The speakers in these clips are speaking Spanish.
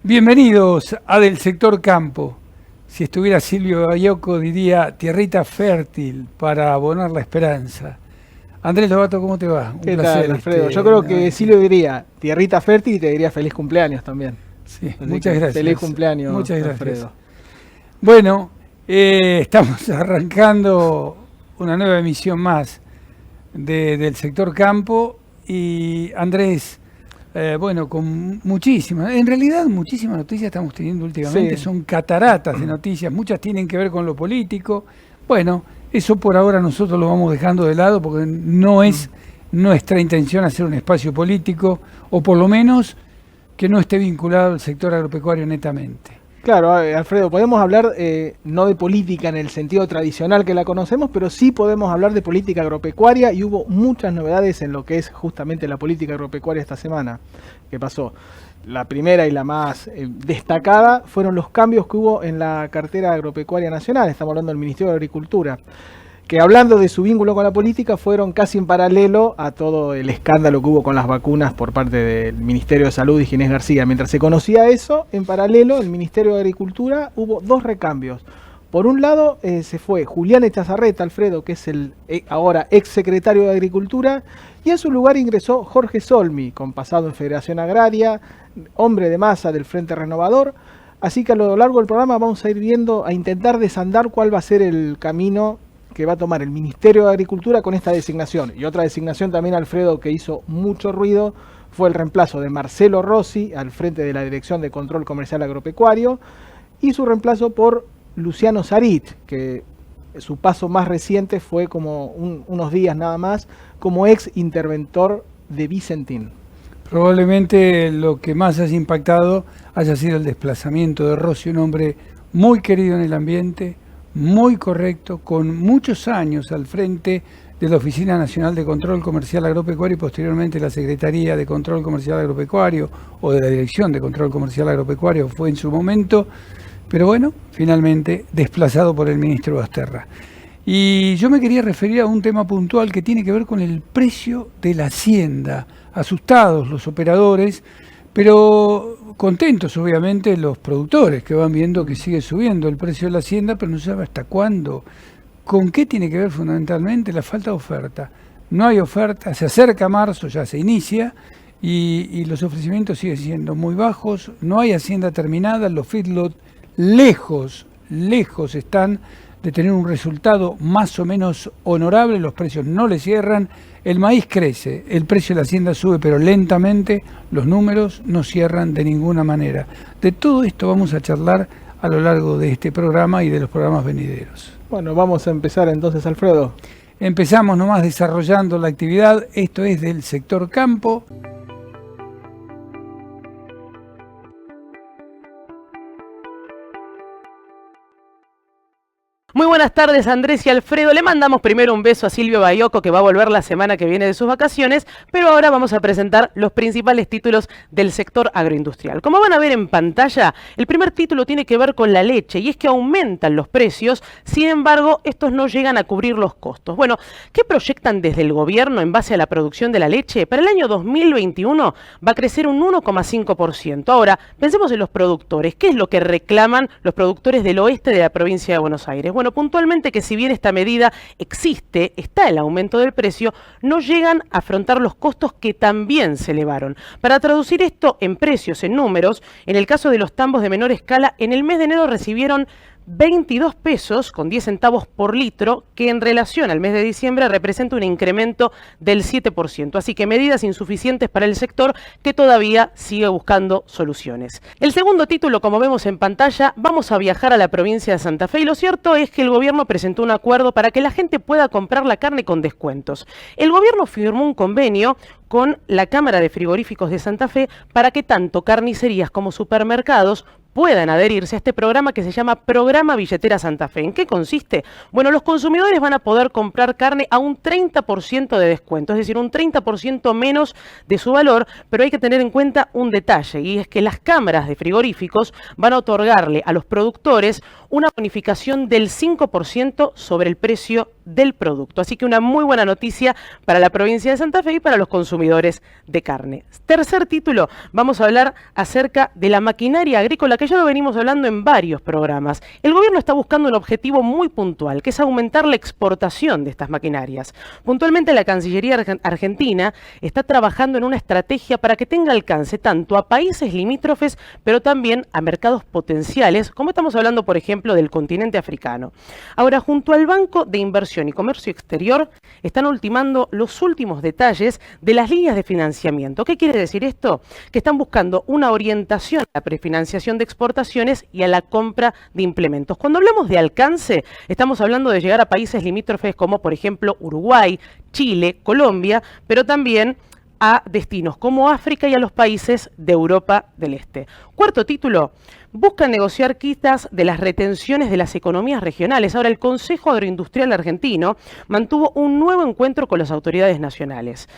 Bienvenidos a Del Sector Campo. Si estuviera Silvio Baiocco diría tierrita fértil para abonar la esperanza. Andrés Lobato, ¿cómo te va? ¿Qué tal, Alfredo? Yo creo que Silvio diría tierrita fértil y te diría feliz cumpleaños también. Sí, muchas gracias. Feliz cumpleaños, muchas gracias. Alfredo. Bueno, estamos arrancando una nueva emisión más del Sector Campo y Andrés, con muchísimas noticias estamos teniendo últimamente, Sí. Son cataratas de noticias, muchas tienen que ver con lo político. Bueno, eso por ahora nosotros lo vamos dejando de lado porque no es nuestra intención hacer un espacio político, o por lo menos que no esté vinculado al sector agropecuario netamente. Claro, Alfredo, podemos hablar no de política en el sentido tradicional que la conocemos, pero sí podemos hablar de política agropecuaria y hubo muchas novedades en lo que es justamente la política agropecuaria esta semana que pasó. La primera y la más destacada fueron los cambios que hubo en la cartera agropecuaria nacional. Estamos hablando del Ministerio de Agricultura, que hablando de su vínculo con la política fueron casi en paralelo a todo el escándalo que hubo con las vacunas por parte del Ministerio de Salud y Ginés García. Mientras se conocía eso, en paralelo, el Ministerio de Agricultura hubo dos recambios. Por un lado, se fue Julián Echazarreta, Alfredo, que es el ahora ex secretario de Agricultura, y en su lugar ingresó Jorge Solmi, con pasado en Federación Agraria, hombre de masa del Frente Renovador. Así que a lo largo del programa vamos a ir viendo, a intentar desandar cuál va a ser el camino que va a tomar el Ministerio de Agricultura con esta designación. Y otra designación también, Alfredo, que hizo mucho ruido, fue el reemplazo de Marcelo Rossi al frente de la Dirección de Control Comercial Agropecuario y su reemplazo por Luciano Sarit, que su paso más reciente fue como unos días nada más, como ex interventor de Vicentín. Probablemente lo que más haya impactado haya sido el desplazamiento de Rossi, un hombre muy querido en el ambiente, muy correcto, con muchos años al frente de la Oficina Nacional de Control Comercial Agropecuario y posteriormente la Secretaría de Control Comercial Agropecuario o de la Dirección de Control Comercial Agropecuario fue en su momento, pero bueno, finalmente desplazado por el ministro Basterra. Y yo me quería referir a un tema puntual que tiene que ver con el precio de la hacienda. Asustados los operadores, pero contentos obviamente los productores que van viendo que sigue subiendo el precio de la hacienda, pero no se sabe hasta cuándo. ¿Con qué tiene que ver fundamentalmente? La falta de oferta. No hay oferta, se acerca marzo, ya se inicia y los ofrecimientos siguen siendo muy bajos, no hay hacienda terminada, los feedlots lejos están de tener un resultado más o menos honorable, los precios no le cierran, el maíz crece, el precio de la hacienda sube pero lentamente, los números no cierran de ninguna manera. De todo esto vamos a charlar a lo largo de este programa y de los programas venideros. Bueno, vamos a empezar entonces, Alfredo. Empezamos nomás desarrollando la actividad, esto es del Sector Campo. Muy buenas tardes, Andrés y Alfredo. Le mandamos primero un beso a Silvio Baiocco, que va a volver la semana que viene de sus vacaciones, pero ahora vamos a presentar los principales títulos del sector agroindustrial. Como van a ver en pantalla, el primer título tiene que ver con la leche, y es que aumentan los precios, sin embargo, estos no llegan a cubrir los costos. Bueno, ¿qué proyectan desde el gobierno en base a la producción de la leche? Para el año 2021 va a crecer un 1,5%. Ahora, pensemos en los productores. ¿Qué es lo que reclaman los productores del oeste de la provincia de Buenos Aires? Bueno, puntualmente que si bien esta medida existe, está el aumento del precio, no llegan a afrontar los costos que también se elevaron. Para traducir esto en precios, en números, en el caso de los tambos de menor escala, en el mes de enero recibieron 22 pesos con 10 centavos por litro, que en relación al mes de diciembre representa un incremento del 7%. Así que medidas insuficientes para el sector que todavía sigue buscando soluciones. El segundo título, como vemos en pantalla, vamos a viajar a la provincia de Santa Fe y lo cierto es que el gobierno presentó un acuerdo para que la gente pueda comprar la carne con descuentos. El gobierno firmó un convenio con la Cámara de Frigoríficos de Santa Fe para que tanto carnicerías como supermercados puedan adherirse a este programa que se llama Programa Billetera Santa Fe. ¿En qué consiste? Bueno, los consumidores van a poder comprar carne a un 30% de descuento, es decir, un 30% menos de su valor, pero hay que tener en cuenta un detalle, y es que las cámaras de frigoríficos van a otorgarle a los productores una bonificación del 5% sobre el precio del producto. Así que una muy buena noticia para la provincia de Santa Fe y para los consumidores de carne. Tercer título, vamos a hablar acerca de la maquinaria agrícola, que ya lo venimos hablando en varios programas. El gobierno está buscando un objetivo muy puntual, que es aumentar la exportación de estas maquinarias. Puntualmente, la Cancillería Argentina está trabajando en una estrategia para que tenga alcance tanto a países limítrofes, pero también a mercados potenciales, como estamos hablando, por ejemplo, del continente africano. Ahora, junto al Banco de Inversión y Comercio Exterior, están ultimando los últimos detalles de las líneas de financiamiento. ¿Qué quiere decir esto? Que están buscando una orientación a la prefinanciación de exportaciones y a la compra de implementos. Cuando hablamos de alcance, estamos hablando de llegar a países limítrofes como, por ejemplo, Uruguay, Chile, Colombia, pero también a destinos como África y a los países de Europa del Este. Cuarto título, busca negociar quitas de las retenciones de las economías regionales. Ahora, el Consejo Agroindustrial Argentino mantuvo un nuevo encuentro con las autoridades nacionales.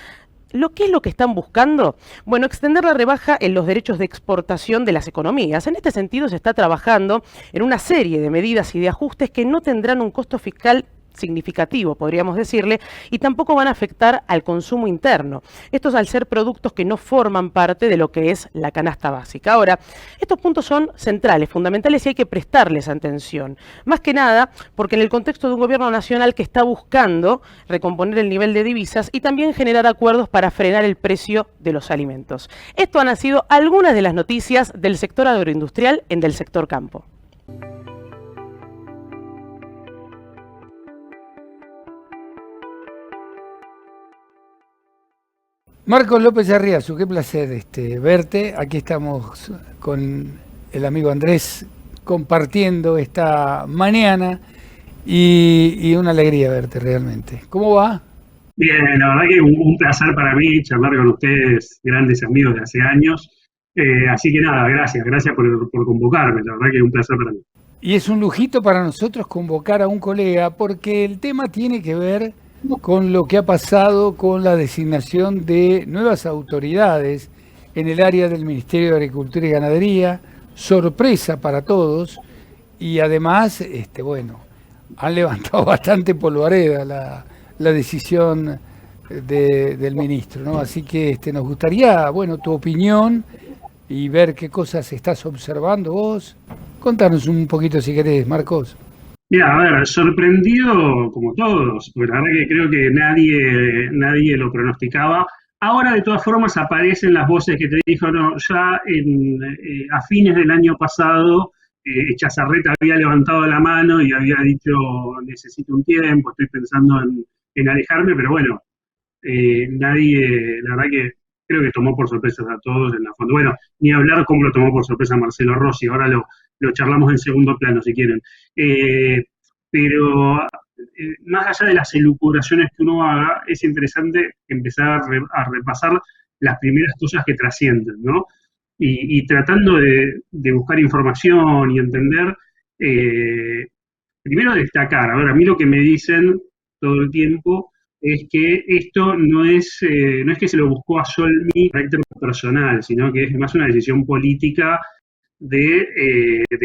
¿Qué es lo que están buscando? Bueno, extender la rebaja en los derechos de exportación de las economías. En este sentido, se está trabajando en una serie de medidas y de ajustes que no tendrán un costo fiscal significativo, podríamos decirle, y tampoco van a afectar al consumo interno. Estos al ser productos que no forman parte de lo que es la canasta básica. Ahora, estos puntos son centrales, fundamentales y hay que prestarles atención. Más que nada, porque en el contexto de un gobierno nacional que está buscando recomponer el nivel de divisas y también generar acuerdos para frenar el precio de los alimentos. Esto han sido algunas de las noticias del sector agroindustrial en Del Sector Campo. Marcos López Arriazu, qué placer verte. Aquí estamos con el amigo Andrés compartiendo esta mañana y una alegría verte realmente. ¿Cómo va? Bien, la verdad que un placer para mí charlar con ustedes, grandes amigos de hace años. Así que nada, gracias por convocarme, la verdad que es un placer para mí. Y es un lujito para nosotros convocar a un colega porque el tema tiene que ver con lo que ha pasado con la designación de nuevas autoridades en el área del Ministerio de Agricultura y Ganadería, sorpresa para todos, y además, han levantado bastante polvareda la decisión del ministro, ¿no? Así que nos gustaría, tu opinión y ver qué cosas estás observando vos. Contanos un poquito si querés, Marcos. Mira, a ver, sorprendido como todos, porque la verdad que creo que nadie lo pronosticaba. Ahora, de todas formas, aparecen las voces que te dijo, no, ya a fines del año pasado, Echazarreta había levantado la mano y había dicho, necesito un tiempo, estoy pensando en alejarme, pero bueno, nadie, la verdad que creo que tomó por sorpresa a todos en la fondo. Bueno, ni hablar cómo lo tomó por sorpresa Marcelo Rossi, ahora lo charlamos en segundo plano si quieren. Pero más allá de las elucubraciones que uno haga, es interesante empezar a repasar las primeras cosas que trascienden, ¿no? Y tratando de buscar información y entender, primero destacar, ahora a mí lo que me dicen todo el tiempo es que esto no es que se lo buscó a Solmi de carácter personal, sino que es más una decisión política de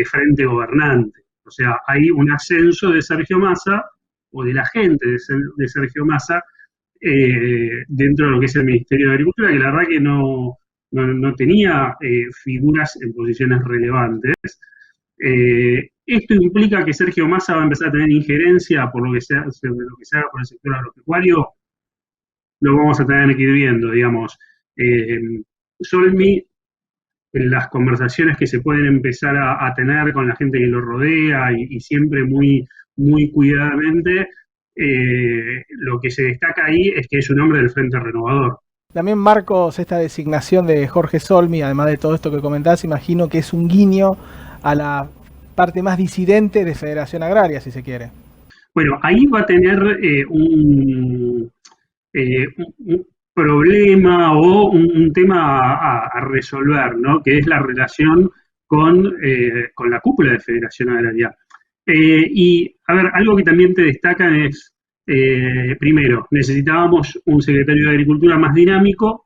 frente gobernante. O sea, hay un ascenso de Sergio Massa o de la gente de Sergio Massa dentro de lo que es el Ministerio de Agricultura, que la verdad que no tenía figuras en posiciones relevantes. Esto implica que Sergio Massa va a empezar a tener injerencia por lo que se haga por el sector agropecuario. Lo vamos a tener que ir viendo, digamos. Solmi, en las conversaciones que se pueden empezar a tener con la gente que lo rodea y siempre muy, muy cuidadamente, lo que se destaca ahí es que es un hombre del Frente Renovador. También, Marcos, esta designación de Jorge Solmi, además de todo esto que comentás, imagino que es un guiño a la parte más disidente de Federación Agraria, si se quiere. Bueno, ahí va a tener un problema o un tema a resolver, ¿no? Que es la relación con la cúpula de Federación Agraria. Y, a ver, algo que también te destacan es, primero, necesitábamos un secretario de Agricultura más dinámico,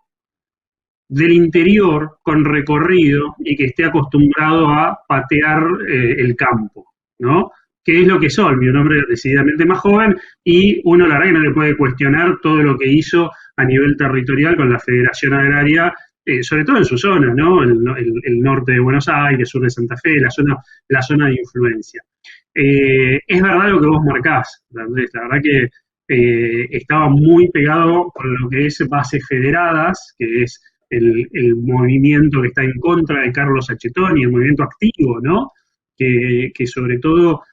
del interior, con recorrido y que esté acostumbrado a patear el campo, ¿no? que es lo que es Olmi, un hombre decididamente más joven, y uno la verdad que no le puede cuestionar todo lo que hizo a nivel territorial con la Federación Agraria, sobre todo en su zona, ¿no? El norte de Buenos Aires, sur de Santa Fe, la zona de influencia. Es verdad lo que vos marcás, Andrés, la verdad que estaba muy pegado con lo que es Bases Federadas, que es el movimiento que está en contra de Carlos Achetoni, el movimiento activo, ¿no? Que sobre todo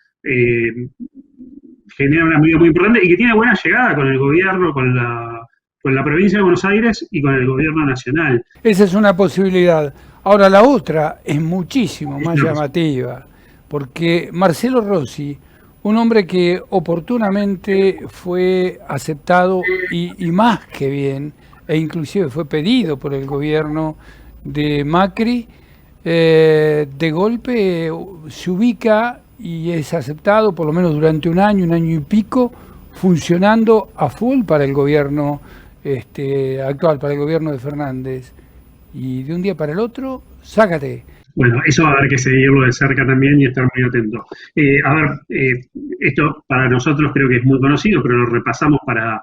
genera una medida muy importante y que tiene buena llegada con el gobierno, con la provincia de Buenos Aires y con el gobierno nacional. Esa es una posibilidad. Ahora, la otra es muchísimo más llamativa, porque Marcelo Rossi, un hombre que oportunamente fue aceptado y más que bien, e inclusive fue pedido por el gobierno de Macri, de golpe se ubica y es aceptado por lo menos durante un año y pico, funcionando a full para el gobierno actual, para el gobierno de Fernández. Y de un día para el otro, sácate. Bueno, eso va a haber que seguirlo de cerca también y estar muy atento. Esto para nosotros creo que es muy conocido, pero lo repasamos para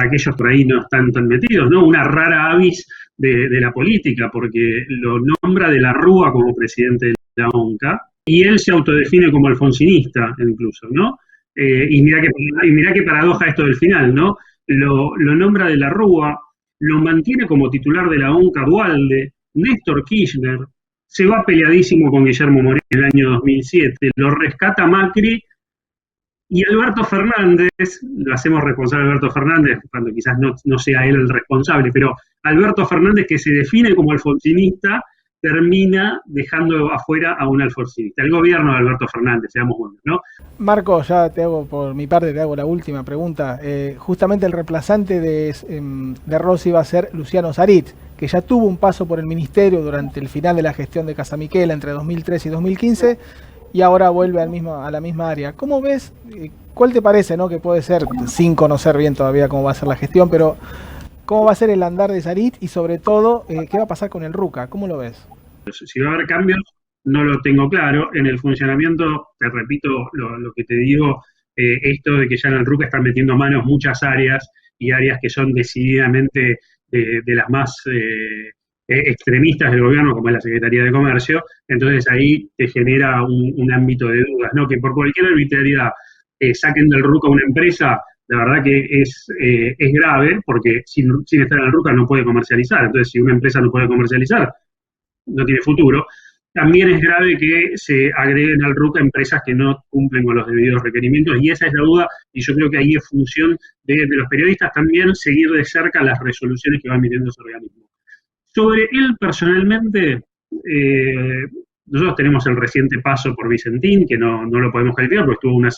aquellos por ahí no están tan metidos, ¿no? Una rara avis de la política, porque lo nombra de la Rúa como presidente de la ONCA, y él se autodefine como alfonsinista incluso, ¿no? Y mirá qué paradoja esto del final, ¿no? Lo nombra de la Rúa, lo mantiene como titular de la ONCA Dualde, Néstor Kirchner, se va peleadísimo con Guillermo Moreno en el año 2007, lo rescata Macri y Alberto Fernández, lo hacemos responsable a Alberto Fernández, cuando quizás no sea él el responsable, pero Alberto Fernández, que se define como alfonsinista, termina dejando afuera a un alfonsinista. El gobierno de Alberto Fernández, seamos buenos, ¿no? Marco, ya por mi parte te hago la última pregunta. Justamente el reemplazante de Rossi va a ser Luciano Sarit, que ya tuvo un paso por el ministerio durante el final de la gestión de Casamiquela entre 2003 y 2015 y ahora vuelve a la misma área. ¿Cómo ves? ¿Cuál te parece, no? Que puede ser, sin conocer bien todavía cómo va a ser la gestión, pero ¿cómo va a ser el andar de Sarit y sobre todo qué va a pasar con el RUCA? ¿Cómo lo ves? Si va a haber cambios, no lo tengo claro. En el funcionamiento, te repito lo que te digo, esto de que ya en el RUCA están metiendo manos muchas áreas y áreas que son decididamente de las más extremistas del gobierno, como es la Secretaría de Comercio, entonces ahí te genera un ámbito de dudas, ¿no? Que por cualquier arbitrariedad saquen del RUCA una empresa, la verdad que es grave, porque sin estar en el RUCA no puede comercializar. Entonces, si una empresa no puede comercializar, no tiene futuro. También es grave que se agreguen al RUCA empresas que no cumplen con los debidos requerimientos, y esa es la duda, y yo creo que ahí es función de los periodistas también seguir de cerca las resoluciones que va emitiendo ese organismo. Sobre él personalmente, nosotros tenemos el reciente paso por Vicentín, que no lo podemos calificar porque estuvo una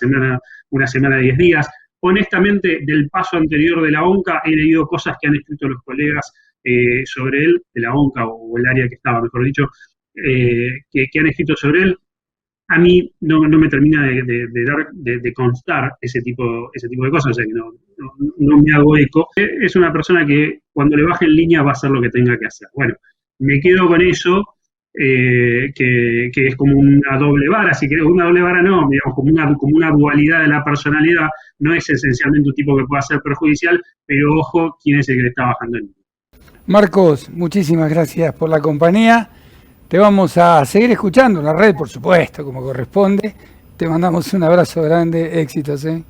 semana 10 días. Honestamente, del paso anterior de la ONCA he leído cosas que han escrito los colegas sobre él, de la ONCA o el área que estaba, mejor dicho, que han escrito sobre él. A mí no me termina de constar ese tipo de cosas, o sea que no me hago eco. Es una persona que cuando le baje en línea va a hacer lo que tenga que hacer. Bueno, me quedo con eso, que es como una doble vara, si querés, una doble vara no, digamos, como una dualidad de la personalidad. No es esencialmente un tipo que pueda ser perjudicial, pero ojo quién es el que le está bajando en línea. Marcos, muchísimas gracias por la compañía. Te vamos a seguir escuchando en la red, por supuesto, como corresponde. Te mandamos un abrazo grande, éxitos, ¿eh?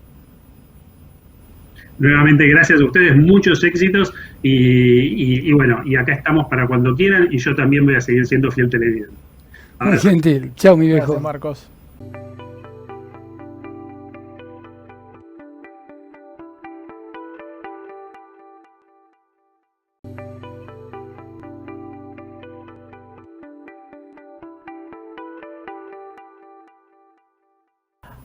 Nuevamente, gracias a ustedes, muchos éxitos y bueno, y acá estamos para cuando quieran y yo también voy a seguir siendo fiel televidente. Muy gentil. Chao, mi viejo. Gracias, Marcos.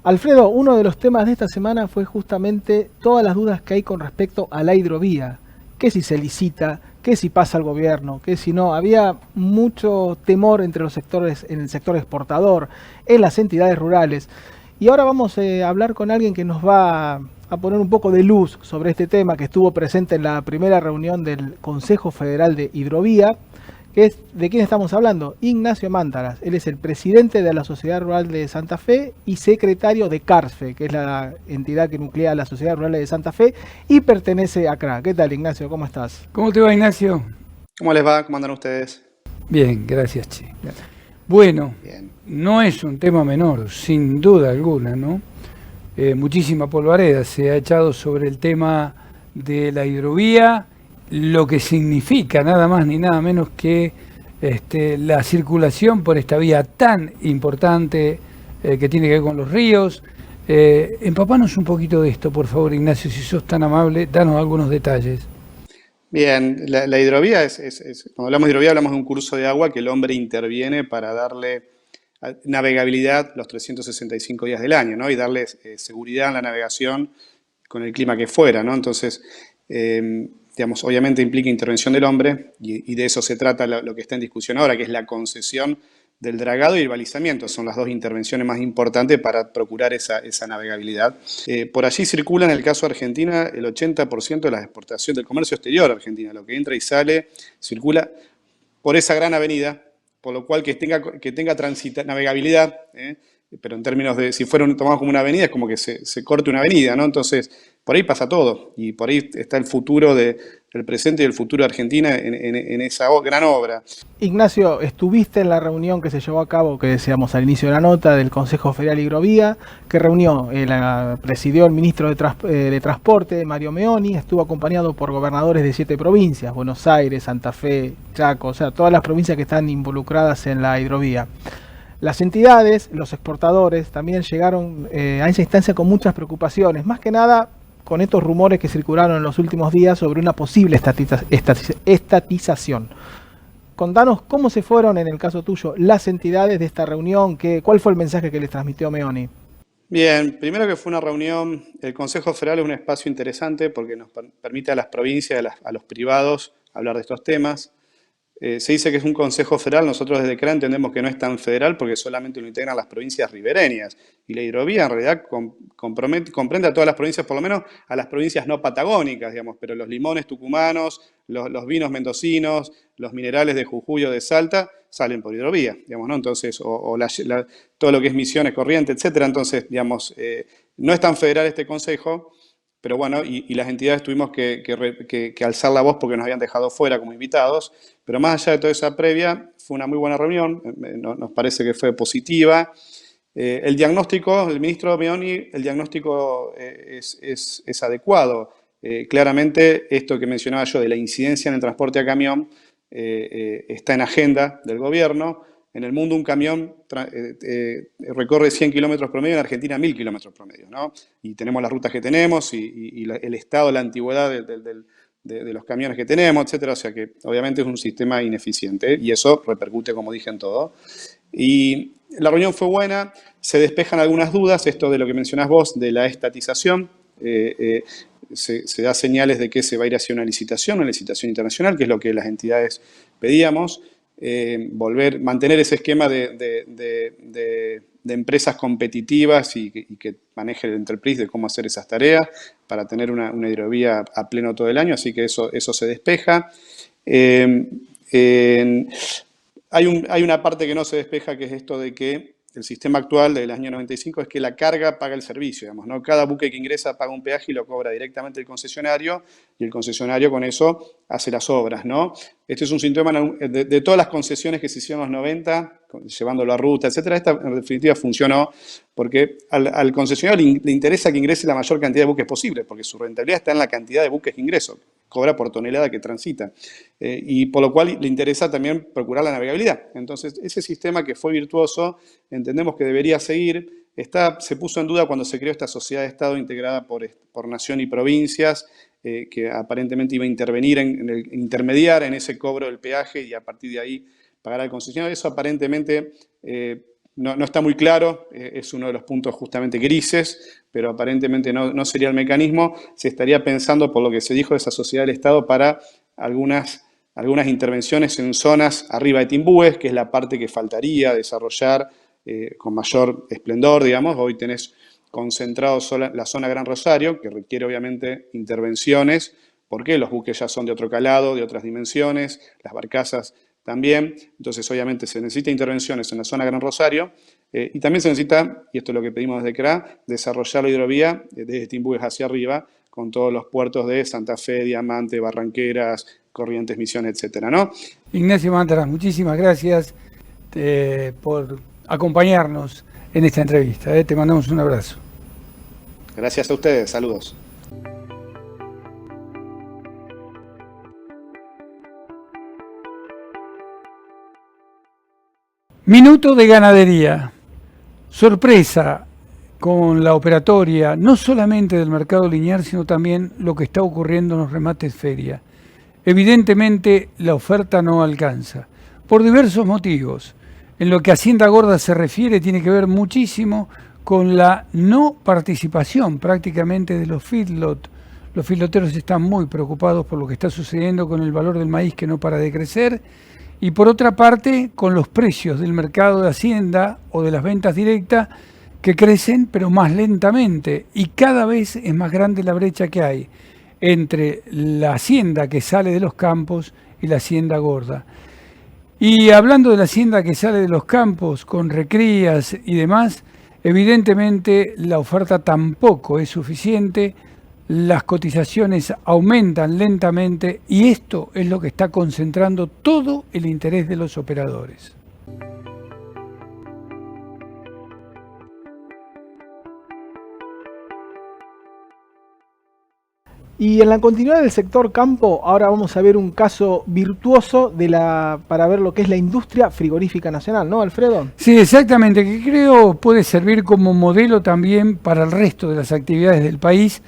Alfredo, uno de los temas de esta semana fue justamente todas las dudas que hay con respecto a la hidrovía. Que si se licita, que si pasa al gobierno, que si no. Había mucho temor entre los sectores, en el sector exportador, en las entidades rurales. Y ahora vamos a hablar con alguien que nos va a poner un poco de luz sobre este tema, que estuvo presente en la primera reunión del Consejo Federal de Hidrovía, que es de quién estamos hablando, Ignacio Mántaras. Él es el presidente de la Sociedad Rural de Santa Fe y secretario de CARSFE, que es la entidad que nuclea la Sociedad Rural de Santa Fe y pertenece a CRA. ¿Qué tal, Ignacio? ¿Cómo estás? ¿Cómo te va, Ignacio? ¿Cómo les va? ¿Cómo andan ustedes? Bien, gracias, Che. Bueno, Bien. no es un tema menor, sin duda alguna, ¿no? Muchísima polvareda se ha echado sobre el tema de la hidrovía, lo que significa nada más ni nada menos que la circulación por esta vía tan importante que tiene que ver con los ríos. Empapanos un poquito de esto, por favor, Ignacio, si sos tan amable, danos algunos detalles. Bien, la hidrovía cuando hablamos de hidrovía hablamos de un curso de agua que el hombre interviene para darle navegabilidad los 365 días del año, ¿no? Y darle seguridad en la navegación con el clima que fuera, ¿no? Entonces, digamos, obviamente implica intervención del hombre y de eso se trata lo que está en discusión ahora, que es la concesión del dragado y el balizamiento. Son las dos intervenciones más importantes para procurar esa navegabilidad. Por allí circula, en el caso de Argentina, el 80% de las exportaciones del comercio exterior de Argentina. Lo que entra y sale circula por esa gran avenida, por lo cual que tenga navegabilidad, pero en términos de, si fuera tomado como una avenida, es como que se corte una avenida, ¿no? Entonces, por ahí pasa todo, y por ahí está el futuro el presente y el futuro de Argentina en esa gran obra. Ignacio, estuviste en la reunión que se llevó a cabo, que decíamos al inicio de la nota, del Consejo Federal Hidrovía, que presidió el ministro de Transporte, Mario Meoni, estuvo acompañado por gobernadores de 7 provincias, Buenos Aires, Santa Fe, Chaco, o sea, todas las provincias que están involucradas en la hidrovía. Las entidades, los exportadores, también llegaron a esa instancia con muchas preocupaciones, más que nada con estos rumores que circularon en los últimos días sobre una posible estatización. Contanos cómo se fueron, en el caso tuyo, las entidades de esta reunión, cuál fue el mensaje que les transmitió Meoni. Bien, primero que fue una reunión, el Consejo Federal es un espacio interesante porque nos permite a las provincias, a los privados, hablar de estos temas. Se dice que es un Consejo Federal, nosotros desde CRA entendemos que no es tan federal porque solamente lo integran las provincias ribereñas y la hidrovía en realidad comprende a todas las provincias, por lo menos a las provincias no patagónicas, digamos, pero los limones tucumanos, los vinos mendocinos, los minerales de Jujuy o de Salta salen por hidrovía, digamos, ¿no? Entonces, todo lo que es Misiones, Corrientes, etcétera. Entonces, digamos, no es tan federal este Consejo. Pero bueno, y las entidades tuvimos que alzar la voz porque nos habían dejado fuera como invitados. Pero más allá de toda esa previa, fue una muy buena reunión, nos parece que fue positiva. El diagnóstico, el ministro Meoni, el diagnóstico es adecuado. Claramente, esto que mencionaba yo de la incidencia en el transporte a camión está en agenda del gobierno. En el mundo un camión recorre 100 kilómetros promedio, en Argentina 1000 kilómetros promedio, ¿no? Y tenemos las rutas que tenemos y el estado, la antigüedad de los camiones que tenemos, etcétera. O sea que obviamente es un sistema ineficiente y eso repercute, como dije, en todo. Y la reunión fue buena, se despejan algunas dudas, esto de lo que mencionás vos, de la estatización. Se da señales de que se va a ir hacia una licitación internacional, que es lo que las entidades pedíamos. Mantener ese esquema de empresas competitivas y que maneje el enterprise de cómo hacer esas tareas para tener una hidrovía a pleno todo el año, así que eso se despeja. Hay una parte que no se despeja, que es esto de que el sistema actual del año 95 es que la carga paga el servicio, digamos, ¿no? Cada buque que ingresa paga un peaje y lo cobra directamente el concesionario y el concesionario con eso hace las obras, ¿no? Este es un síntoma de todas las concesiones que se hicieron en los 90, llevándolo a ruta, etcétera. Esta en definitiva funcionó porque al concesionario le interesa que ingrese la mayor cantidad de buques posible, porque su rentabilidad está en la cantidad de buques que ingresan, cobra por tonelada que transita, y por lo cual le interesa también procurar la navegabilidad. Entonces, ese sistema que fue virtuoso, entendemos que debería seguir. Se puso en duda cuando se creó esta sociedad de Estado integrada por nación y provincias, que aparentemente iba a intermediar en ese cobro del peaje y a partir de ahí pagar al concesionario. Eso aparentemente no está muy claro, es uno de los puntos justamente grises, pero aparentemente no sería el mecanismo. Se estaría pensando, por lo que se dijo de esa sociedad del Estado, para algunas intervenciones en zonas arriba de Timbúes, que es la parte que faltaría desarrollar con mayor esplendor, digamos. Hoy tenés concentrado la zona Gran Rosario, que requiere obviamente intervenciones, porque los buques ya son de otro calado, de otras dimensiones, las barcazas también. Entonces, obviamente, se necesita intervenciones en la zona Gran Rosario y también se necesita, y esto es lo que pedimos desde CRA, desarrollar la hidrovía desde Timbúes hacia arriba con todos los puertos de Santa Fe, Diamante, Barranqueras, Corrientes, Misiones, etcétera, ¿no? Ignacio Mantras, muchísimas gracias por acompañarnos en esta entrevista. Te mandamos un abrazo. Gracias a ustedes, saludos. Minuto de ganadería. Sorpresa con la operatoria, no solamente del mercado lineal, sino también lo que está ocurriendo en los remates feria. Evidentemente la oferta no alcanza, por diversos motivos. En lo que a Hacienda Gorda se refiere, tiene que ver muchísimo con la no participación prácticamente de los feedlot. Los feedloteros están muy preocupados por lo que está sucediendo con el valor del maíz que no para de crecer, y por otra parte con los precios del mercado de Hacienda o de las ventas directas que crecen pero más lentamente, y cada vez es más grande la brecha que hay entre la hacienda que sale de los campos y la Hacienda Gorda. Y hablando de la hacienda que sale de los campos con recrías y demás, evidentemente la oferta tampoco es suficiente, las cotizaciones aumentan lentamente y esto es lo que está concentrando todo el interés de los operadores. Y en la continuidad del sector campo, ahora vamos a ver un caso virtuoso para ver lo que es la industria frigorífica nacional, ¿no, Alfredo? Sí, exactamente, que creo puede servir como modelo también para el resto de las actividades del país.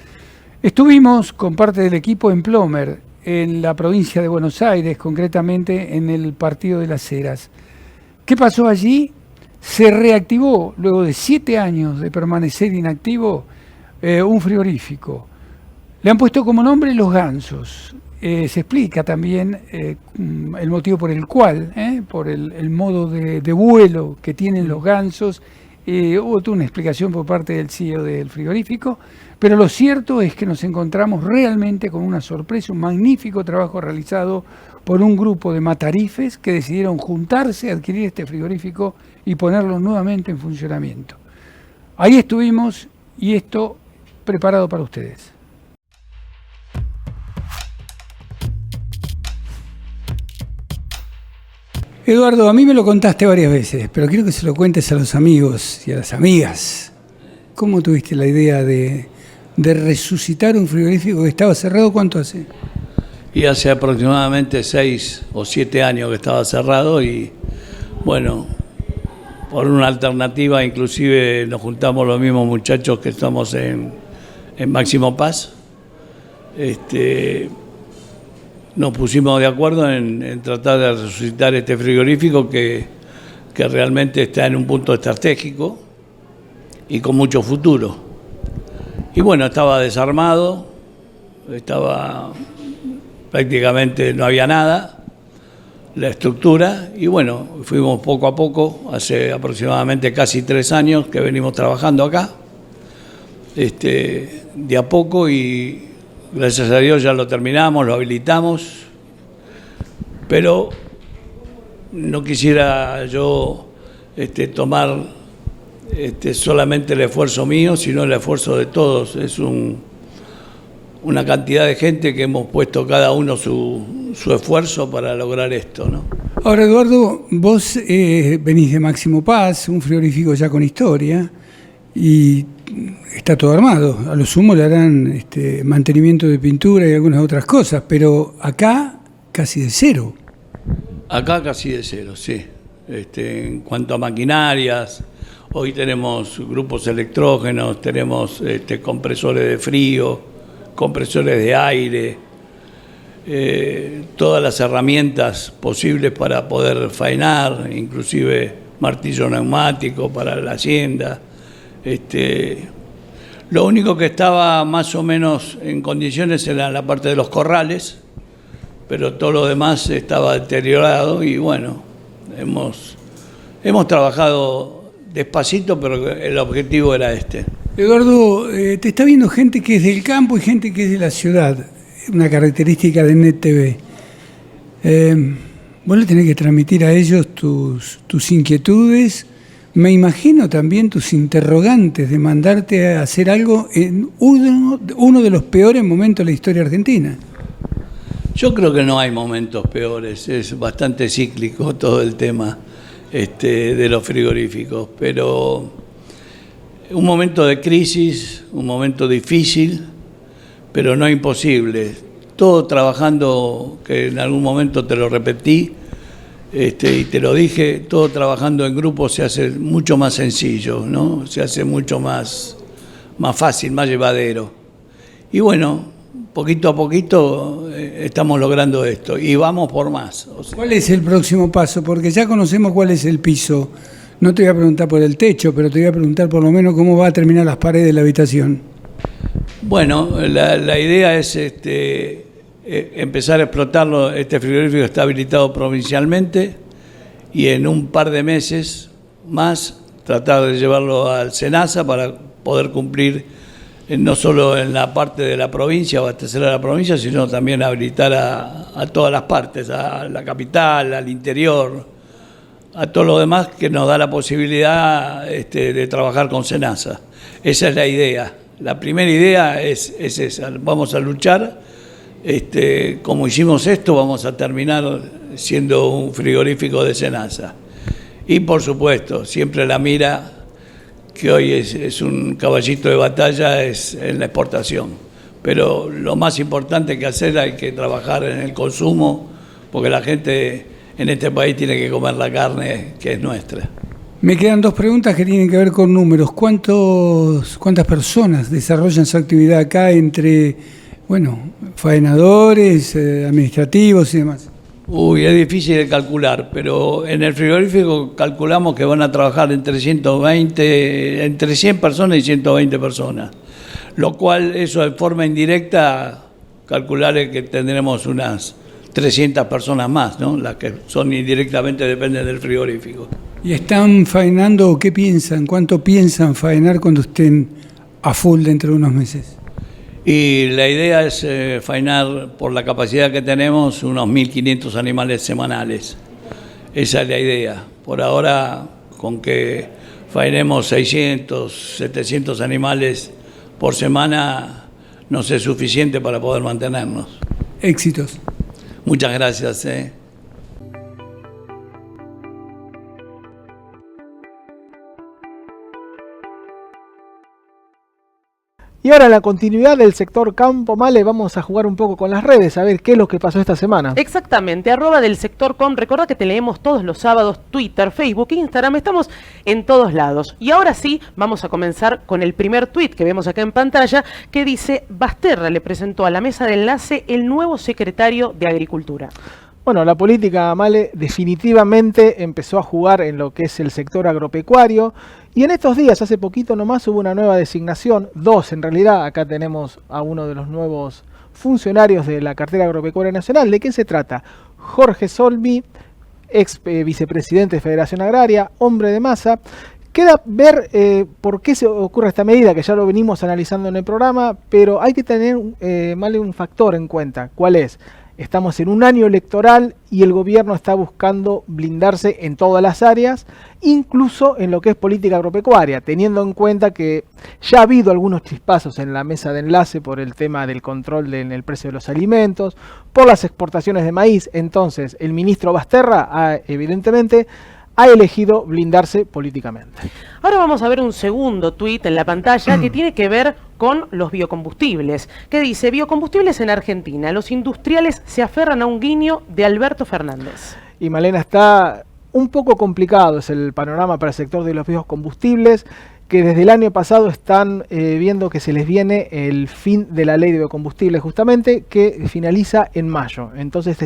Estuvimos con parte del equipo en Plomer, en la provincia de Buenos Aires, concretamente en el Partido de las Heras. ¿Qué pasó allí? Se reactivó, luego de 7 años de permanecer inactivo, un frigorífico. Le han puesto como nombre Los Gansos. Se explica también el motivo por el cual, por el modo de vuelo que tienen los gansos. Hubo toda una explicación por parte del CEO del frigorífico, pero lo cierto es que nos encontramos realmente con una sorpresa, un magnífico trabajo realizado por un grupo de matarifes que decidieron juntarse, adquirir este frigorífico y ponerlo nuevamente en funcionamiento. Ahí estuvimos y esto preparado para ustedes. Eduardo, a mí me lo contaste varias veces, pero quiero que se lo cuentes a los amigos y a las amigas. ¿Cómo tuviste la idea de resucitar un frigorífico que estaba cerrado? ¿Cuánto hace? Y hace aproximadamente 6 o 7 años que estaba cerrado y, bueno, por una alternativa, inclusive nos juntamos los mismos muchachos que estamos en Máximo Paz. Nos pusimos de acuerdo en tratar de resucitar este frigorífico que realmente está en un punto estratégico y con mucho futuro. Y bueno, estaba desarmado, prácticamente no había nada, la estructura, y bueno, fuimos poco a poco, hace aproximadamente casi 3 años que venimos trabajando acá, de a poco, y gracias a Dios ya lo terminamos, lo habilitamos, pero no quisiera yo tomar solamente el esfuerzo mío, sino el esfuerzo de todos. Es una cantidad de gente que hemos puesto cada uno su esfuerzo para lograr esto, ¿no? Ahora, Eduardo, vos venís de Máximo Paz, un frigorífico ya con historia, y está todo armado. A lo sumo le harán mantenimiento de pintura y algunas otras cosas, pero acá casi de cero. Acá casi de cero, sí. En cuanto a maquinarias, hoy tenemos grupos electrógenos, tenemos compresores de frío, compresores de aire, todas las herramientas posibles para poder faenar, inclusive martillo neumático para la hacienda. Lo único que estaba más o menos en condiciones era la parte de los corrales, pero todo lo demás estaba deteriorado y bueno, hemos trabajado despacito, pero el objetivo era este. Eduardo, te está viendo gente que es del campo y gente que es de la ciudad, una característica de NET TV. Vos le tenés que transmitir a ellos tus inquietudes, me imagino también tus interrogantes de mandarte a hacer algo en uno de los peores momentos de la historia argentina. Yo creo que no hay momentos peores, es bastante cíclico todo el tema de los frigoríficos, pero un momento de crisis, un momento difícil, pero no imposible. Todo trabajando, que en algún momento te lo repetí y te lo dije, todo trabajando en grupo se hace mucho más sencillo, ¿no? Se hace mucho más fácil, más llevadero. Y bueno, poquito a poquito estamos logrando esto y vamos por más. O sea, ¿cuál es el próximo paso? Porque ya conocemos cuál es el piso. No te voy a preguntar por el techo, pero te voy a preguntar por lo menos cómo va a terminar las paredes de la habitación. Bueno, la idea es empezar a explotarlo. Este frigorífico está habilitado provincialmente y en un par de meses más tratar de llevarlo al SENASA para poder cumplir no solo en la parte de la provincia, abastecer a la provincia, sino también habilitar a todas las partes, a la capital, al interior, a todo lo demás que nos da la posibilidad de trabajar con SENASA. Esa es la idea. La primera idea es esa. Vamos a luchar. Como hicimos esto, vamos a terminar siendo un frigorífico de SENASA. Y por supuesto, siempre la mira, que hoy es un caballito de batalla, es en la exportación. Pero lo más importante que hacer, hay que trabajar en el consumo, porque la gente en este país tiene que comer la carne que es nuestra. Me quedan dos preguntas que tienen que ver con números. ¿Cuántas personas desarrollan su actividad acá entre, faenadores, administrativos y demás? Es difícil de calcular, pero en el frigorífico calculamos que van a trabajar entre 100 personas y 120 personas, lo cual eso de forma indirecta, calcular que tendremos unas 300 personas más, ¿no? Las que son indirectamente dependen del frigorífico. ¿Y están faenando o qué piensan? ¿Cuánto piensan faenar cuando estén a full dentro de unos meses? Y la idea es faenar, por la capacidad que tenemos, unos 1.500 animales semanales. Esa es la idea. Por ahora, con que faenemos 600, 700 animales por semana, nos es suficiente para poder mantenernos. Éxitos. Muchas gracias. Y ahora en la continuidad del sector Campo Male vamos a jugar un poco con las redes, a ver qué es lo que pasó esta semana. Exactamente, @delsector.com. Recuerda que te leemos todos los sábados, Twitter, Facebook, Instagram, estamos en todos lados. Y ahora sí, vamos a comenzar con el primer tuit que vemos acá en pantalla, que dice: Basterra le presentó a la mesa de enlace el nuevo secretario de Agricultura. Bueno, la política Male definitivamente empezó a jugar en lo que es el sector agropecuario y en estos días, hace poquito nomás, hubo una nueva designación, dos en realidad. Acá tenemos a uno de los nuevos funcionarios de la cartera agropecuaria nacional. ¿De qué se trata? Jorge Solmi, ex vicepresidente de Federación Agraria, hombre de masa. Queda ver por qué se ocurre esta medida, que ya lo venimos analizando en el programa, pero hay que tener Male un factor en cuenta. ¿Cuál es? Estamos en un año electoral y el gobierno está buscando blindarse en todas las áreas, incluso en lo que es política agropecuaria, teniendo en cuenta que ya ha habido algunos chispazos en la mesa de enlace por el tema del control en el precio de los alimentos, por las exportaciones de maíz. Entonces, el ministro Basterra evidentemente ha elegido blindarse políticamente. Ahora vamos a ver un segundo tuit en la pantalla que tiene que ver con los biocombustibles, que dice: biocombustibles en Argentina, los industriales se aferran a un guiño de Alberto Fernández. Y Malena, está un poco complicado es el panorama para el sector de los biocombustibles, que desde el año pasado están viendo que se les viene el fin de la ley de biocombustibles, justamente, que finaliza en mayo. Entonces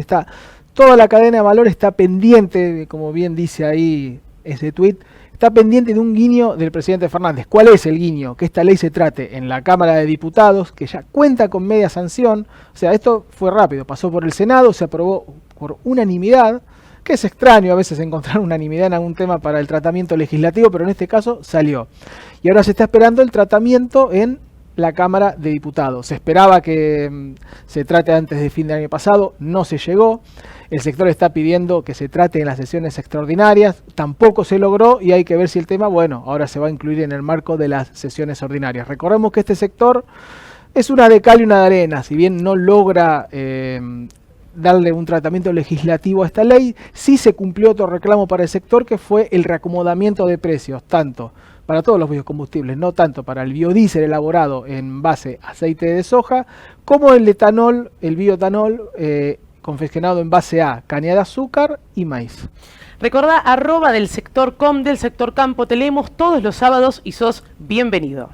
toda la cadena de valor está pendiente, como bien dice ahí ese tuit, está pendiente de un guiño del presidente Fernández. ¿Cuál es el guiño? Que esta ley se trate en la Cámara de Diputados, que ya cuenta con media sanción. O sea, esto fue rápido, pasó por el Senado, se aprobó por unanimidad, que es extraño a veces encontrar unanimidad en algún tema para el tratamiento legislativo, pero en este caso salió. Y ahora se está esperando el tratamiento en la Cámara de Diputados. Se esperaba que se trate antes de fin del año pasado, no se llegó. El sector está pidiendo que se trate en las sesiones extraordinarias, tampoco se logró y hay que ver si el tema, bueno, ahora se va a incluir en el marco de las sesiones ordinarias. Recordemos que este sector es una de cal y una de arena, si bien no logra darle un tratamiento legislativo a esta ley, sí se cumplió otro reclamo para el sector que fue el reacomodamiento de precios, tanto para todos los biocombustibles, no tanto para el biodiesel elaborado en base a aceite de soja, como el etanol, el bioetanol confeccionado en base a caña de azúcar y maíz. Recordá, @del sector com, del sector campo, te leemos todos los sábados y sos bienvenido.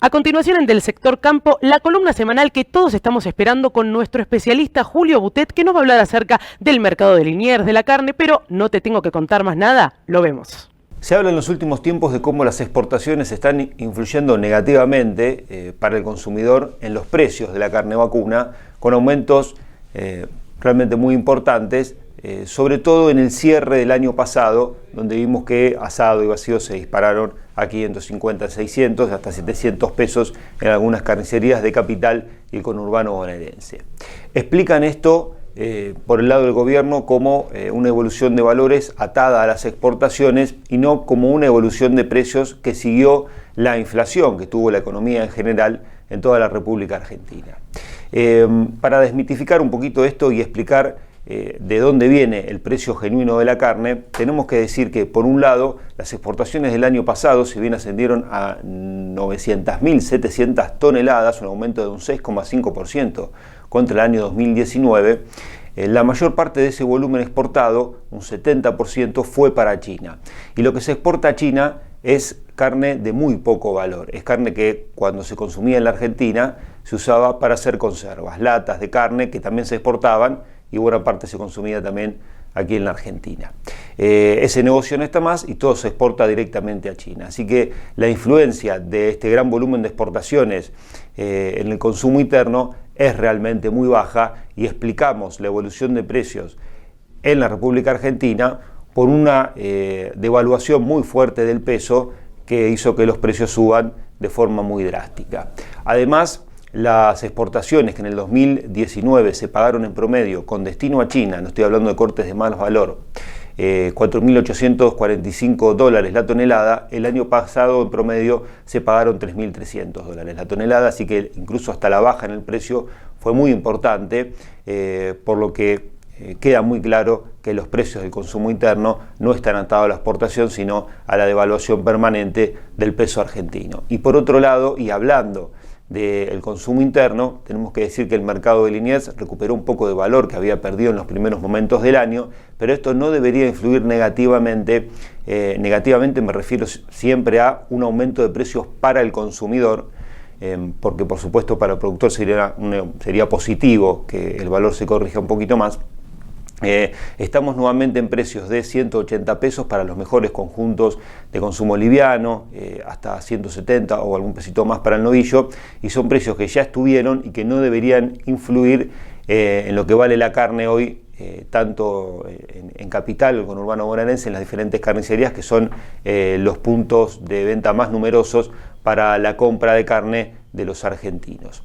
A continuación, en Del Sector Campo, la columna semanal que todos estamos esperando con nuestro especialista Julio Butet, que nos va a hablar acerca del mercado de Liniers, de la carne, pero no te tengo que contar más nada, lo vemos. Se habla en los últimos tiempos de cómo las exportaciones están influyendo negativamente para el consumidor en los precios de la carne vacuna, con aumentos realmente muy importantes, sobre todo en el cierre del año pasado, donde vimos que asado y vacío se dispararon a 550, 600, hasta 700 pesos en algunas carnicerías de Capital y el conurbano bonaerense. Explican esto por el lado del gobierno como una evolución de valores atada a las exportaciones y no como una evolución de precios que siguió la inflación que tuvo la economía en general en toda la República Argentina. Para desmitificar un poquito esto y explicar de dónde viene el precio genuino de la carne, tenemos que decir que, por un lado, las exportaciones del año pasado, si bien ascendieron a 900.700 toneladas, un aumento de un 6,5% contra el año 2019, la mayor parte de ese volumen exportado, un 70%, fue para China. Y lo que se exporta a China es carne de muy poco valor. Es carne que cuando se consumía en la Argentina se usaba para hacer conservas, latas de carne que también se exportaban y buena parte se consumía también aquí en la Argentina. Ese negocio no está más y todo se exporta directamente a China. Así que la influencia de este gran volumen de exportaciones en el consumo interno es realmente muy baja y explicamos la evolución de precios en la República Argentina por una devaluación muy fuerte del peso que hizo que los precios suban de forma muy drástica. Además, las exportaciones que en el 2019 se pagaron en promedio con destino a China, no estoy hablando de cortes de más valor, $4.845 la tonelada, el año pasado en promedio se pagaron $3.300 la tonelada, así que incluso hasta la baja en el precio fue muy importante, por lo que queda muy claro que los precios del consumo interno no están atados a la exportación, sino a la devaluación permanente del peso argentino. Y por otro lado, y hablando del consumo interno, tenemos que decir que el mercado de Liniers recuperó un poco de valor que había perdido en los primeros momentos del año, pero esto no debería influir negativamente. Negativamente me refiero siempre a un aumento de precios para el consumidor, porque por supuesto para el productor sería positivo que el valor se corrija un poquito más. Estamos nuevamente en precios de 180 pesos para los mejores conjuntos de consumo liviano, hasta 170 o algún pesito más para el novillo, y son precios que ya estuvieron y que no deberían influir en lo que vale la carne hoy, tanto en Capital, el conurbano bonaerense, en las diferentes carnicerías que son los puntos de venta más numerosos para la compra de carne de los argentinos.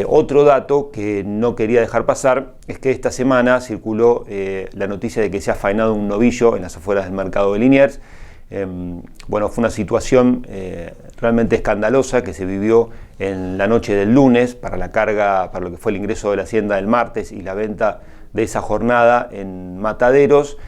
Otro dato que no quería dejar pasar es que esta semana circuló la noticia de que se ha faenado un novillo en las afueras del mercado de Liniers. Bueno, fue una situación realmente escandalosa que se vivió en la noche del lunes para la carga, para lo que fue el ingreso de la hacienda del martes y la venta de esa jornada en Mataderos.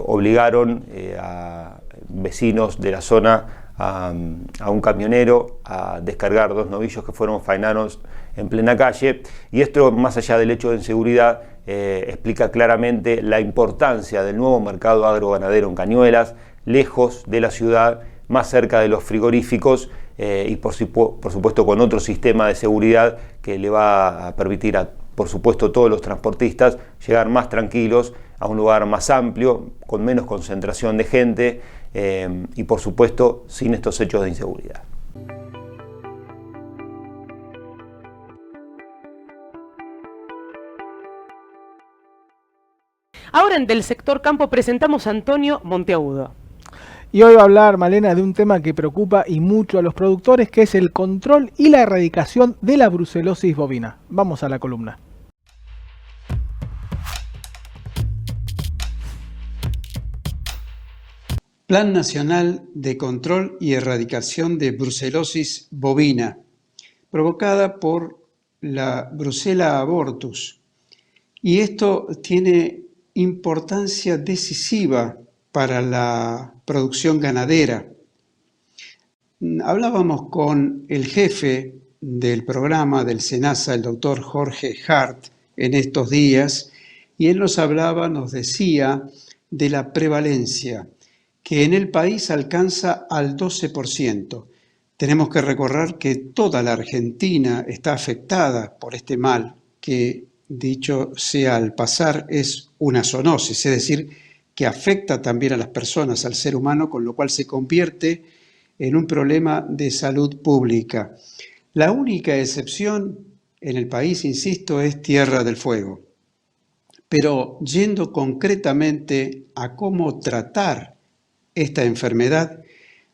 Obligaron a vecinos de la zona a un camionero a descargar 2 novillos que fueron faenados en plena calle, y esto, más allá del hecho de inseguridad, explica claramente la importancia del nuevo mercado agroganadero en Cañuelas, lejos de la ciudad, más cerca de los frigoríficos, y por supuesto con otro sistema de seguridad que le va a permitir a, por supuesto, todos los transportistas llegar más tranquilos a un lugar más amplio, con menos concentración de gente, y por supuesto sin estos hechos de inseguridad. Ahora en Del Sector Campo presentamos a Antonio Monteagudo. Y hoy va a hablar Malena de un tema que preocupa y mucho a los productores, que es el control y la erradicación de la brucelosis bovina. Vamos a la columna. Plan Nacional de Control y Erradicación de Brucelosis Bovina, provocada por la Brucella abortus. Y esto tiene importancia decisiva para la producción ganadera. Hablábamos con el jefe del programa del SENASA, el doctor Jorge Hart, en estos días, y él nos decía de la prevalencia, que en el país alcanza al 12%. Tenemos que recordar que toda la Argentina está afectada por este mal, que dicho sea al pasar es una zoonosis, es decir, que afecta también a las personas, al ser humano, con lo cual se convierte en un problema de salud pública. La única excepción en el país, insisto, es Tierra del Fuego. Pero yendo concretamente a cómo tratar esta enfermedad,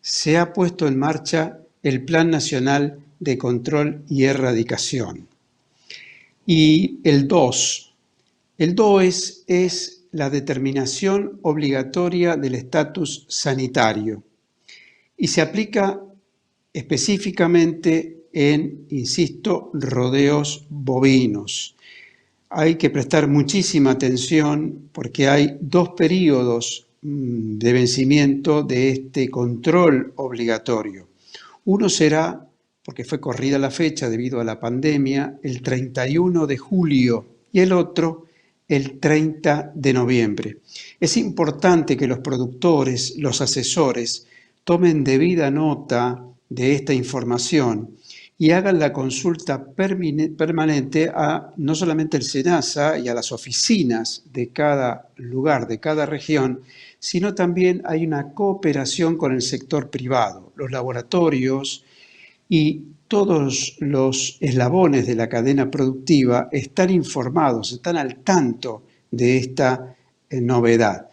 se ha puesto en marcha el Plan Nacional de Control y Erradicación. Y el DOS es la determinación obligatoria del estatus sanitario y se aplica específicamente en, insisto, rodeos bovinos. Hay que prestar muchísima atención porque hay 2 periodos de vencimiento de este control obligatorio. Uno será, porque fue corrida la fecha debido a la pandemia, el 31 de julio y el otro el 30 de noviembre. Es importante que los productores, los asesores, tomen debida nota de esta información y hagan la consulta permanente a no solamente el SENASA y a las oficinas de cada lugar, de cada región, sino también hay una cooperación con el sector privado, los laboratorios y todos los eslabones de la cadena productiva están informados, están al tanto de esta novedad.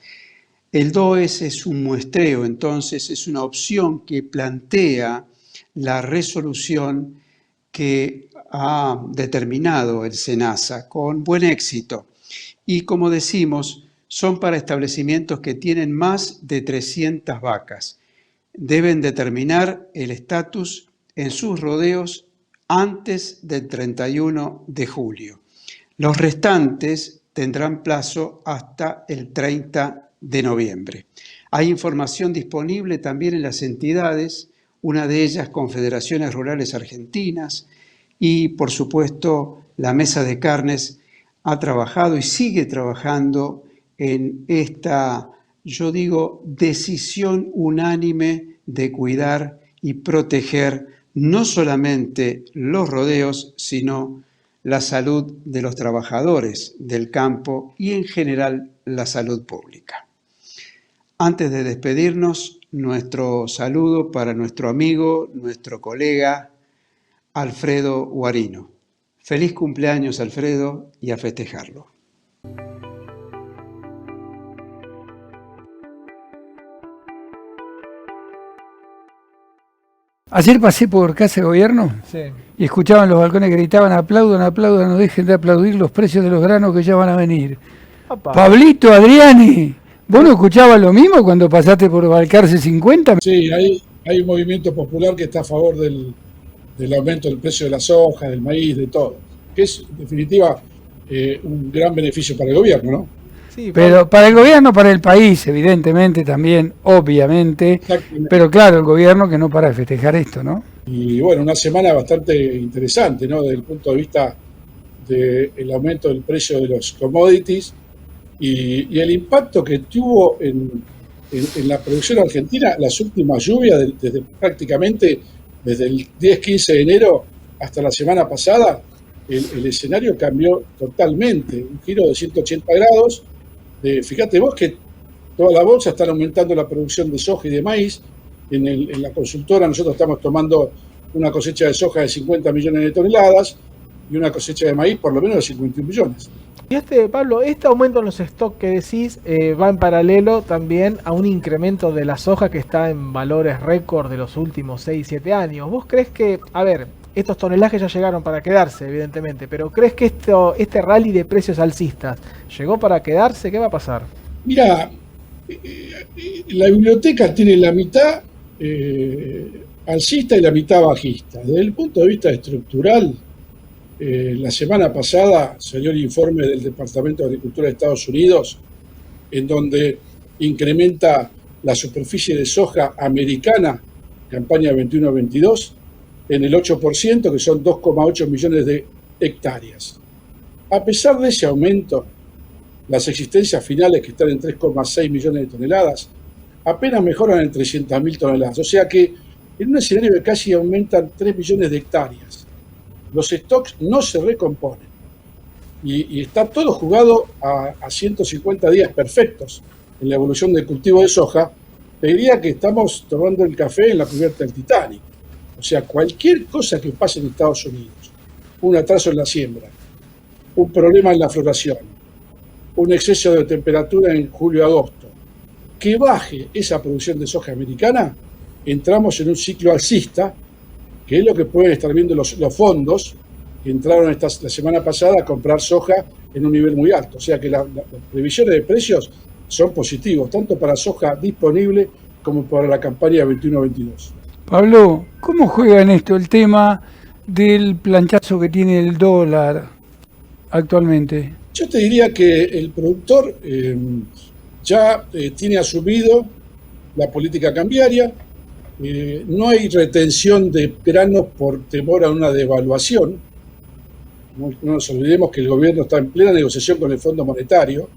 El DOES es un muestreo, entonces es una opción que plantea la resolución que ha determinado el SENASA con buen éxito. Y como decimos, son para establecimientos que tienen más de 300 vacas. Deben determinar el estatus en sus rodeos antes del 31 de julio. Los restantes tendrán plazo hasta el 30 de noviembre. Hay información disponible también en las entidades, una de ellas Confederaciones Rurales Argentinas y, por supuesto, la Mesa de Carnes ha trabajado y sigue trabajando en esta, yo digo, decisión unánime de cuidar y proteger no solamente los rodeos, sino la salud de los trabajadores del campo y en general la salud pública. Antes de despedirnos, nuestro saludo para nuestro amigo, nuestro colega Alfredo Guarino. Feliz cumpleaños, Alfredo, y a festejarlo. Ayer pasé por Casa de Gobierno y escuchaban los balcones que gritaban: aplaudan, aplaudan, no dejen de aplaudir los precios de los granos que ya van a venir. Opa. Pablito, Adriani, ¿vos no escuchabas lo mismo cuando pasaste por Balcarce 50? Sí, hay un movimiento popular que está a favor del aumento del precio de la soja, del maíz, de todo, que es en definitiva un gran beneficio para el gobierno, ¿no? Sí, Pero para el gobierno, para el país, evidentemente también, obviamente, pero claro, el gobierno que no para de festejar esto, ¿no? Y bueno, una semana bastante interesante, ¿no? Desde el punto de vista del aumento del precio de los commodities y el impacto que tuvo en la producción argentina las últimas lluvias, prácticamente desde el 10-15 de enero hasta la semana pasada, el escenario cambió totalmente, un giro de 180 grados. Fíjate vos que todas las bolsas están aumentando la producción de soja y de maíz. En la consultora nosotros estamos tomando una cosecha de soja de 50 millones de toneladas y una cosecha de maíz por lo menos de 51 millones. Y Pablo, este aumento en los stocks que decís va en paralelo también a un incremento de la soja que está en valores récord de los últimos 6-7 años. ¿Vos crees que, a ver, estos tonelajes ya llegaron para quedarse, evidentemente, pero crees que este rally de precios alcistas llegó para quedarse? ¿Qué va a pasar? Mira, la biblioteca tiene la mitad alcista y la mitad bajista. Desde el punto de vista estructural, la semana pasada salió el informe del Departamento de Agricultura de Estados Unidos, en donde incrementa la superficie de soja americana, campaña 21-22, en el 8%, que son 2,8 millones de hectáreas. A pesar de ese aumento, las existencias finales, que están en 3,6 millones de toneladas, apenas mejoran en 300.000 toneladas. O sea que en un escenario que casi aumentan 3 millones de hectáreas, los stocks no se recomponen. Y está todo jugado a 150 días perfectos en la evolución del cultivo de soja. Te diría que estamos tomando el café en la cubierta del Titanic. O sea, cualquier cosa que pase en Estados Unidos, un atraso en la siembra, un problema en la floración, un exceso de temperatura en julio-agosto, que baje esa producción de soja americana, entramos en un ciclo alcista, que es lo que pueden estar viendo los fondos que entraron la semana pasada a comprar soja en un nivel muy alto. O sea que las previsiones de precios son positivos, tanto para soja disponible como para la campaña 21-22. Pablo, ¿cómo juega en esto el tema del planchazo que tiene el dólar actualmente? Yo te diría que el productor ya tiene asumido la política cambiaria. No hay retención de granos por temor a una devaluación. No nos olvidemos que el gobierno está en plena negociación con el Fondo Monetario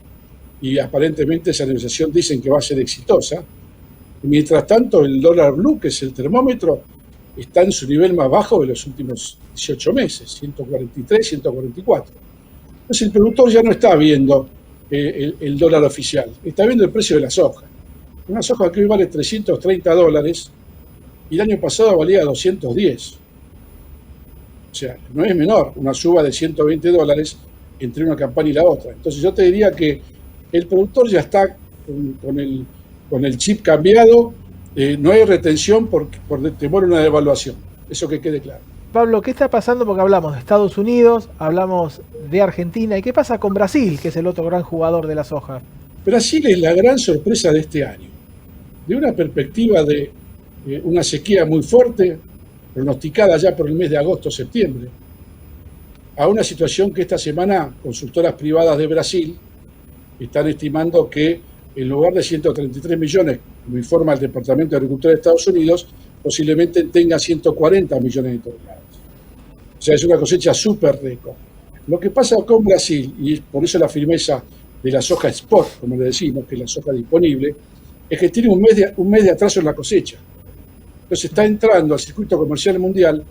y aparentemente esa negociación dicen que va a ser exitosa. Mientras tanto, el dólar blue, que es el termómetro, está en su nivel más bajo de los últimos 18 meses, 143, 144. Entonces el productor ya no está viendo el dólar oficial, está viendo el precio de la soja. Una soja que hoy vale $330 y el año pasado valía 210. O sea, no es menor una suba de $120 entre una campaña y la otra. Entonces yo te diría que el productor ya está con el chip cambiado, no hay retención por temor a una devaluación. Eso que quede claro. Pablo, ¿qué está pasando? Porque hablamos de Estados Unidos, hablamos de Argentina, ¿y qué pasa con Brasil, que es el otro gran jugador de la soja? Brasil es la gran sorpresa de este año. De una perspectiva de una sequía muy fuerte, pronosticada ya por el mes de agosto-septiembre, a una situación que esta semana consultoras privadas de Brasil están estimando que en lugar de 133 millones, como informa el Departamento de Agricultura de Estados Unidos, posiblemente tenga 140 millones de toneladas. O sea, es una cosecha súper récord. Lo que pasa con Brasil, y es por eso la firmeza de la soja spot, como le decimos, que es la soja disponible, es que tiene un mes de atraso en la cosecha. Entonces está entrando al circuito comercial mundial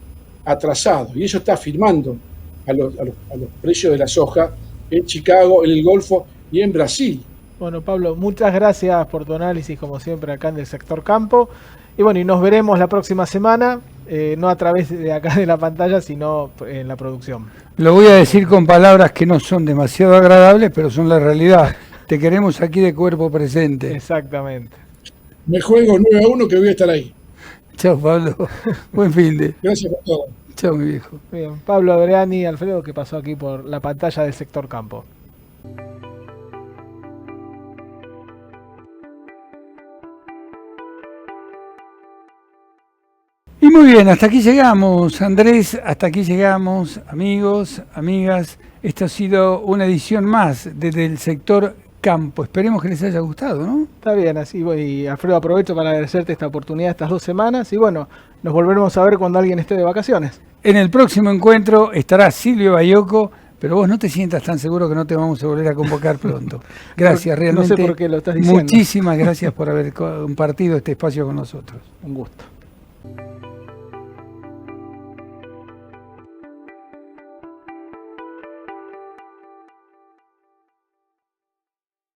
atrasado, y eso está firmando a los precios de la soja en Chicago, en el Golfo y en Brasil. Bueno, Pablo, muchas gracias por tu análisis, como siempre, acá en el sector campo. Y bueno, y nos veremos la próxima semana, no a través de acá de la pantalla, sino en la producción. Lo voy a decir con palabras que no son demasiado agradables, pero son la realidad. Te queremos aquí de cuerpo presente. Exactamente. Me juego 9-1 que voy a estar ahí. Chao, Pablo. Buen fin de. Gracias por todo. Chao, mi viejo. Bien, Pablo Adriani, Alfredo, que pasó aquí por la pantalla del sector campo. Y muy bien, hasta aquí llegamos, Andrés, hasta aquí llegamos, amigos, amigas. Esta ha sido una edición más desde el sector campo. Esperemos que les haya gustado, ¿no? Está bien, así voy. Alfredo, aprovecho para agradecerte esta oportunidad estas 2 semanas y bueno, nos volveremos a ver cuando alguien esté de vacaciones. En el próximo encuentro estará Silvio Baiocco, pero vos no te sientas tan seguro que no te vamos a volver a convocar pronto. Gracias, realmente. No sé por qué lo estás diciendo. Muchísimas gracias por haber compartido este espacio con nosotros. Un gusto.